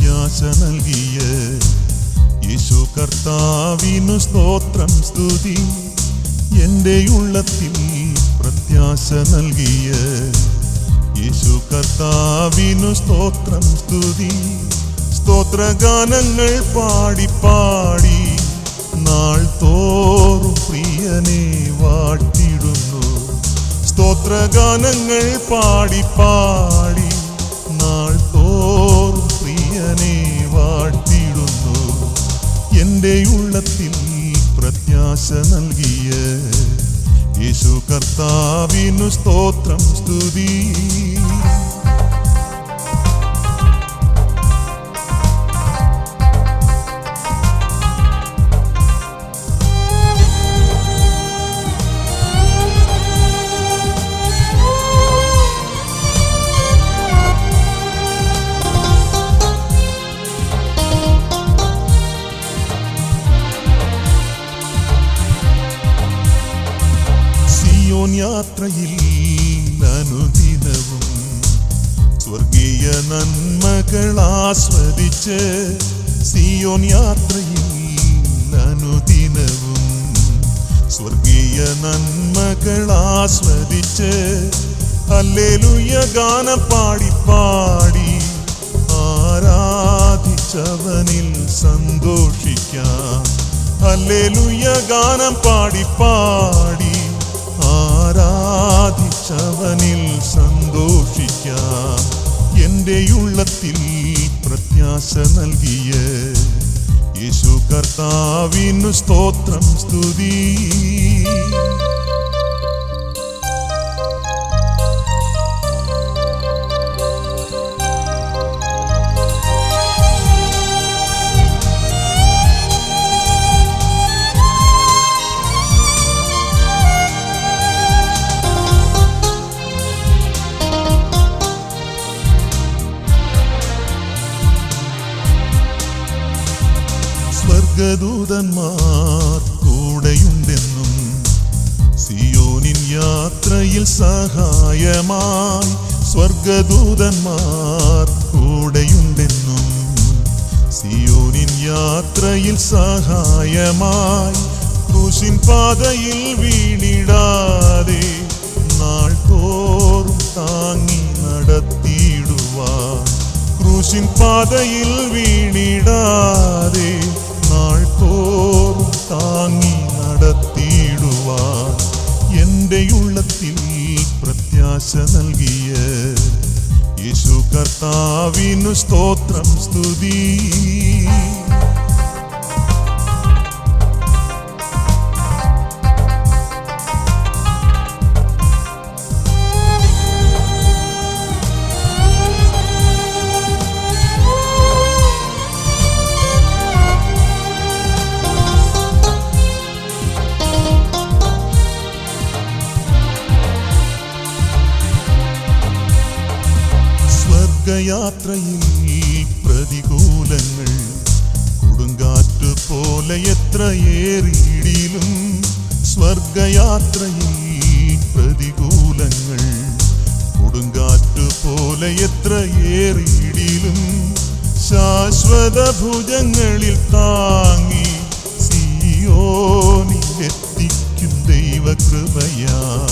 പ്രത്യാശ നൽകിയ യേശു കർത്താവിനു സ്തോത്രം സ്തുതി. എൻ്റെ ഉള്ളത്തിൽ പ്രത്യാശ നൽകിയ യേശു കർത്താവിനു സ്തോത്രം സ്തുതി. സ്തോത്രഗാനങ്ങൾ പാടി പാടി നാൾ തോറും പ്രിയനെ വാഴ്ത്തിടുന്നു. സ്തോത്രഗാനങ്ങൾ പാടി പാടി നാൾ തോറും പ്രിയനെ വാഴ്ത്തിടുന്നു. എൻ്റെ ഉള്ളത്തിൽ പ്രത്യാശ നൽകിയ യേശു കർത്താവിനു സ്തോത്രം സ്തുതി. യാത്രയിൽ അനുദിനവും സ്വർഗീയ നന്മകൾ ആസ്വദിച്ച്, സിയോൻ യാത്രയിൽ അനുദിനവും സ്വർഗീയ നന്മകൾ ആസ്വദിച്ച്, ഹല്ലേലൂയ ഗാനം പാടി പാടി ആരാധിച്ചവനിൽ സന്തോഷിക്കാം. ഹല്ലേലൂയ ഗാനം പാടി പാടി ആരാധിച്ചവനിൽ സന്തോഷിക്കാം. എൻ്റെ ഉള്ളത്തിൽ പ്രത്യാശ നൽകിയ യേശു കർത്താവിനു സ്തോത്രം സ്തുതി. സ്വർഗദൂതന്മാർ കൂടെയുണ്ടെന്നും സിയോനിൻ യാത്രയിൽ സഹായമായി. സ്വർഗദൂതന്മാർ കൂടെയുണ്ടെന്നും സിയോനിൻ യാത്രയിൽ സഹായമായി. ക്രൂശിൻ പാതയിൽ വീണിടാതെ നാൾ തോറും താങ്ങി നടത്തിയിടുവാൻ. ക്രൂശിൻ പാതയിൽ വീണിടാതെ നാൾ തോറും താങ്ങി നടത്തിയിടുവാൻ. എൻ്റെ ഉള്ളത്തിൽ പ്രത്യാശ നൽകിയ യേശു കർത്താവിനു സ്തോത്രം സ്തുതി. യാത്രയിൽ പ്രതികൂലങ്ങൾ കൊടുങ്കാറ്റ് പോലെ എത്ര ഏറിയിടിലും, സ്വർഗയാത്രയിൽ പ്രതികൂലങ്ങൾ കൊടുങ്കാറ്റ് പോലെ എത്ര ഏറിയിടിലും, ശാശ്വത ഭുജങ്ങളിൽ താങ്ങി സിയോനിലെത്തിക്കും ദൈവകൃപയാൽ.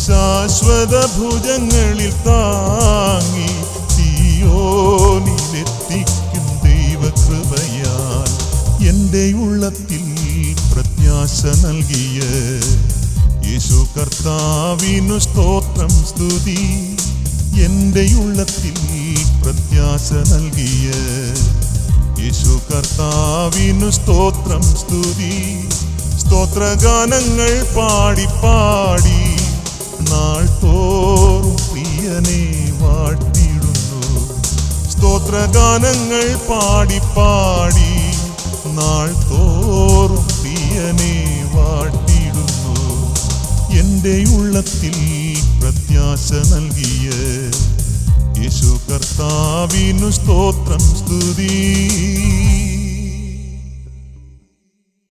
ശാശ്വത ഭുജങ്ങളിൽ താങ്ങി സിയോനിലെത്തിക്കും ദൈവകൃപയാൽ. എൻ്റെ ഉള്ളത്തിൽ പ്രത്യാശ നൽകിയ യേശു കർത്താവിനു സ്തോത്രം സ്തുതി. എൻ്റെ ഉള്ളത്തിൽ പ്രത്യാശ നൽകിയ യേശു കർത്താവിനു സ്തോത്രം സ്തുതി. സ്തോത്രഗാനങ്ങൾ പാടി പാടി നാൾ തോറും പ്രിയനെ വാഴ്ത്തിടുന്നു. സ്തോത്രഗാനങ്ങൾ പാടി പാടി നാൾ തോറും പ്രിയനെ വാഴ്ത്തിടുന്നു. എൻ്റെ ഉള്ളത്തിൽ പ്രത്യാശ നൽകിയ യേശു കർത്താവിനു സ്തോത്രം സ്തുതി.